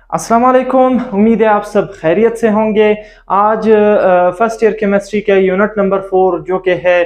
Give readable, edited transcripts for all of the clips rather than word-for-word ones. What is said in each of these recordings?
अस्सलाम वालेकुम। उम्मीद है आप सब खैरियत से होंगे। आज फर्स्ट ईयर केमिस्ट्री का यूनिट नंबर 4 जो कि है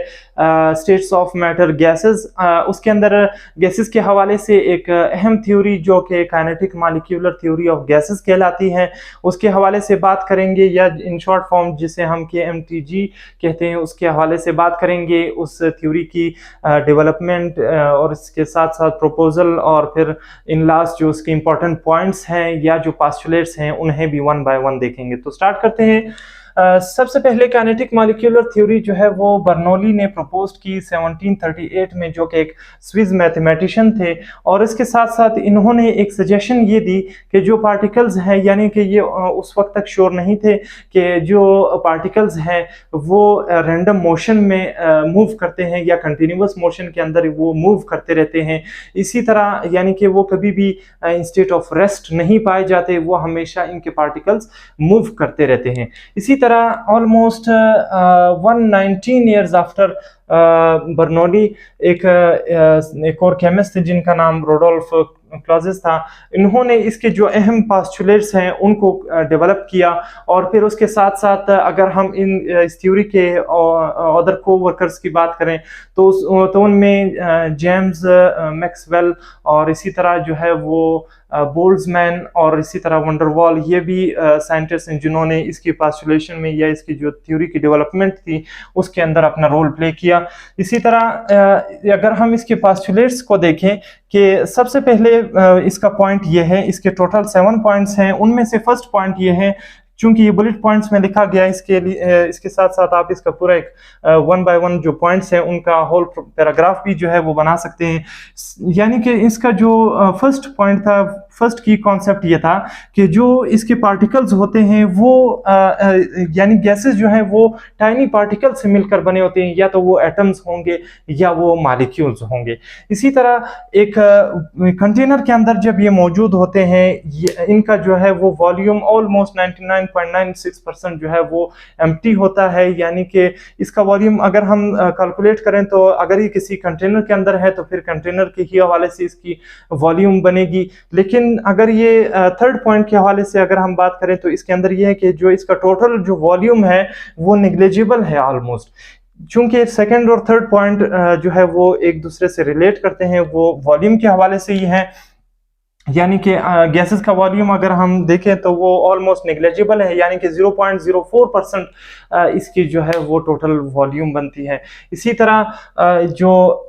स्टेट्स ऑफ मैटर गैसेस, उसके अंदर गैसेस के हवाले से एक अहम थ्योरी जो कि kinetic molecular theory of gases कहलाती है, उसके हवाले से बात करेंगे, या इन शॉर्ट फॉर्म जिसे हम KMTG कहते हैं उसके हवाले से बात करेंगे। उस थ्योरी की डेवलपमेंट और इसके साथ साथ प्रपोजल, और फिर इन लास्ट जो उसके इंपॉर्टेंट पॉइंट्स हैं या जो पास्टुलेट्स हैं उन्हें भी वन बाय वन देखेंगे। तो स्टार्ट करते हैं। सबसे पहले काइनेटिक मॉलिक्यूलर थ्योरी जो है वो बर्नौली ने प्रपोज की 1738 में, जो कि एक स्विस मैथमेटिशियन थे। और इसके साथ साथ इन्होंने एक सजेशन ये दी कि जो पार्टिकल्स हैं, यानी कि ये उस वक्त तक श्योर नहीं थे कि जो पार्टिकल्स हैं वो रैंडम मोशन में मूव करते हैं या कंटिन्यूअस मोशन के अंदर वो मूव करते रहते हैं। इसी तरह यानी कि वो कभी भी इन स्टेट ऑफ रेस्ट नहीं पाए जाते, वो हमेशा इनके पार्टिकल्स मूव करते रहते हैं। इसी तरह ऑलमोस्ट 119 ईयर्स आफ्टर बर्नौली एक और केमिस्ट थे जिनका नाम रोडोल्फ क्लॉजेस था। इन्होंने इसके जो अहम पास्टुलेट्स हैं उनको डेवलप किया। और फिर उसके साथ साथ अगर हम इस थ्योरी के अदर को वर्कर्स की बात करें तो उनमें जेम्स मैक्सवेल, और इसी तरह जो है वो बोल्ट्जमैन, और इसी तरह वंडरवॉल, ये भी साइंटिस्ट हैं जिन्होंने इसकी पास्टुलेशन में या इसकी जो थ्योरी की डेवलपमेंट थी उसके अंदर अपना रोल प्ले किया। इसी तरह अगर हम इसके पास्टुलेट्स को देखें कि सबसे पहले इसका पॉइंट ये है, इसके टोटल 7 पॉइंट्स हैं, उनमें से फर्स्ट पॉइंट ये है, चूंकि ये बुलेट पॉइंट्स में लिखा गया इसके लिए, इसके साथ साथ आप इसका पूरा एक वन बाय वन जो पॉइंट्स हैं उनका होल पैराग्राफ भी जो है वो बना सकते हैं। यानी कि इसका जो फर्स्ट पॉइंट था, फर्स्ट की कॉन्सेप्ट ये था कि जो इसके पार्टिकल्स होते हैं वो यानी गैसेस जो हैं वो टाइनी पार्टिकल से मिलकर बने होते हैं, या तो वो एटम्स होंगे या वो मॉलिक्यूल्स होंगे। इसी तरह एक कंटेनर के अंदर जब ये मौजूद होते हैं, इनका जो है वो वॉल्यूम ऑलमोस्ट 99.96% जो है वो एम्प्टी होता है। यानी कि इसका वॉल्यूम अगर हम कैलकुलेट करें तो अगर ये किसी कंटेनर के अंदर है तो फिर कंटेनर के ही हवाले से इसकी वॉल्यूम बनेगी। लेकिन अगर ये थर्ड पॉइंट के हवाले से अगर हम बात करें तो इसके अंदर ये है कि जो इसका टोटल जो वॉल्यूम है वो नेग्लिजिबल है ऑलमोस्ट। चूंकि सेकंड और थर्ड पॉइंट जो है वो एक दूसरे से रिलेट करते हैं, वो वॉल्यूम के हवाले से ही है। यानी कि गैसेस का वॉल्यूम अगर हम देखें तो वो ऑलमोस्ट नेग्लिजिबल है, यानी कि 0.04% इसकी जो है वो टोटल वॉल्यूम बनती है। इसी तरह जो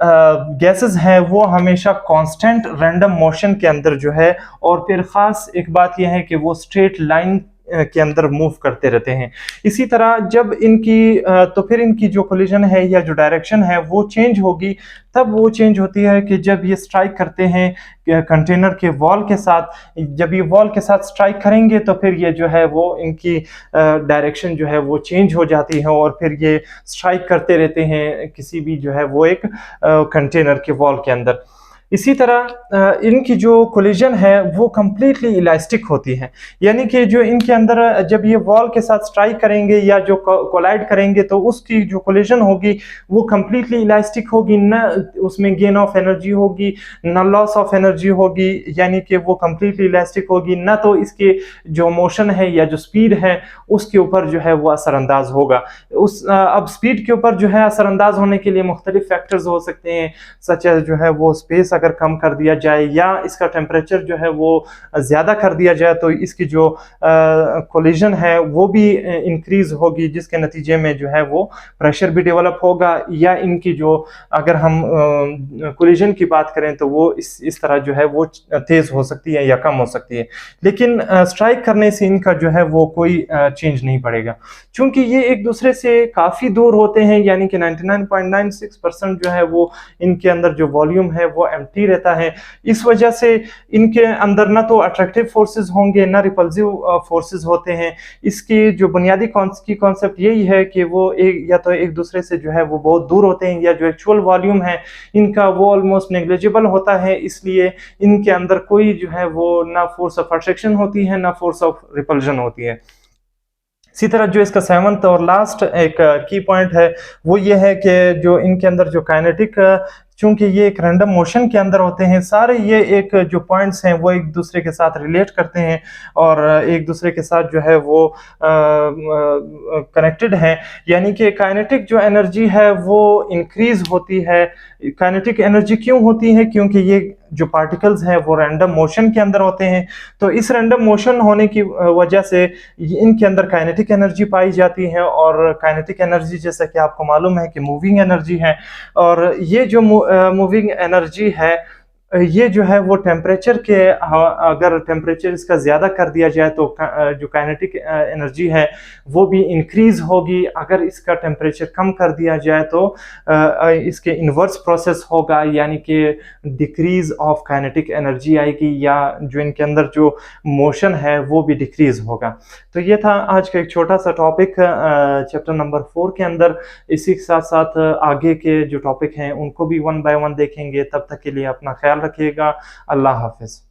गैसेस हैं वो हमेशा कांस्टेंट रैंडम मोशन के अंदर जो है, और फिर ख़ास एक बात यह है कि वो स्ट्रेट लाइन के अंदर मूव करते रहते हैं। इसी तरह जब इनकी तो फिर इनकी जो कोलिजन है या जो डायरेक्शन है वो चेंज होगी, तब वो चेंज होती है कि जब ये स्ट्राइक करते हैं कंटेनर के वॉल के साथ। जब ये वॉल के साथ स्ट्राइक करेंगे तो फिर ये जो है वो इनकी डायरेक्शन जो है वो चेंज हो जाती है, और फिर ये स्ट्राइक करते रहते हैं किसी भी जो है वो एक कंटेनर के वॉल के अंदर। इसी तरह इनकी जो कोलिजन है वो कम्प्लीटली इलास्टिक होती है, यानी कि जो इनके अंदर जब ये वॉल के साथ स्ट्राइक करेंगे या जो कोलाइड करेंगे तो उसकी जो कोलिजन होगी वो कम्प्लीटली इलास्टिक होगी, न उसमें गेन ऑफ एनर्जी होगी न लॉस ऑफ एनर्जी होगी, यानी कि वो कम्प्लीटली इलास्टिक होगी। न तो इसके जो मोशन है या जो स्पीड है उसके ऊपर जो है वो असरअंदाज होगा। अब स्पीड के ऊपर जो है असरअंदाज होने के लिए मुख्तलिफ फैक्टर्स हो सकते हैं, सच एज जो है वो स्पेस अगर कम कर दिया जाए या इसका टेम्परेचर जो है वो ज़्यादा कर दिया जाए तो इसकी जो कोलिजन है वो भी इंक्रीज होगी, जिसके नतीजे में जो है वो प्रेशर भी डेवलप होगा। या इनकी जो अगर हम कोलिजन की बात करें तो वो इस तरह जो है वो तेज़ हो सकती है या कम हो सकती है। लेकिन स्ट्राइक करने से इनका जो है वो कोई चेंज नहीं पड़ेगा, चूँकि ये एक दूसरे से काफ़ी दूर होते हैं। यानी कि 99.96% जो है वो इनके अंदर जो वॉल्यूम है वो एम्प्टी रहता है। इस वजह से इनके अंदर ना तो अट्रैक्टिव फोर्सेस होंगे ना रिपल्सिव फोर्सेस होते हैं। इसकी जो बुनियादी कॉन्सेप्ट यही है कि वो या तो एक दूसरे से जो है वो बहुत दूर होते हैं, या जो एक्चुअल वॉल्यूम है इनका वो ऑलमोस्ट नेग्लिजिबल होता है, इसलिए इनके अंदर कोई जो है वो ना फोर्स ऑफ अट्रैक्शन होती है ना फोर्स ऑफ रिपल्जन होती है। इसी तरह जो इसका 7th और लास्ट एक की पॉइंट है वो ये है कि जो इनके अंदर जो काइनेटिक चूंकि ये एक रैंडम मोशन के अंदर होते हैं, सारे ये एक जो पॉइंट्स हैं वो एक दूसरे के साथ रिलेट करते हैं और एक दूसरे के साथ जो है वो कनेक्टेड हैं। यानी कि काइनेटिक जो एनर्जी है वो इंक्रीज होती है। काइनेटिक एनर्जी क्यों होती है? क्योंकि ये जो पार्टिकल्स हैं वो रैंडम मोशन के अंदर होते हैं, तो इस रैंडम मोशन होने की वजह से इनके अंदर काइनेटिक एनर्जी पाई जाती है। और काइनेटिक एनर्जी जैसा कि आपको मालूम है कि मूविंग एनर्जी है, और ये जो मूविंग एनर्जी है ये जो है वो टेम्परेचर के, अगर टेम्परेचर इसका ज़्यादा कर दिया जाए तो जो काइनेटिक एनर्जी है वो भी इंक्रीज़ होगी। अगर इसका टेम्परेचर कम कर दिया जाए तो इसके इन्वर्स प्रोसेस होगा, यानी कि डिक्रीज़ ऑफ काइनेटिक एनर्जी आएगी, या जो इनके अंदर जो मोशन है वो भी डिक्रीज़ होगा। तो ये था आज का एक छोटा सा टॉपिक चैप्टर नंबर 4 के अंदर। इसी के साथ साथ आगे के जो टॉपिक हैं उनको भी वन बाय वन देखेंगे। तब तक के लिए अपना ख्याल रखिएगा। अल्लाह हाफिज़।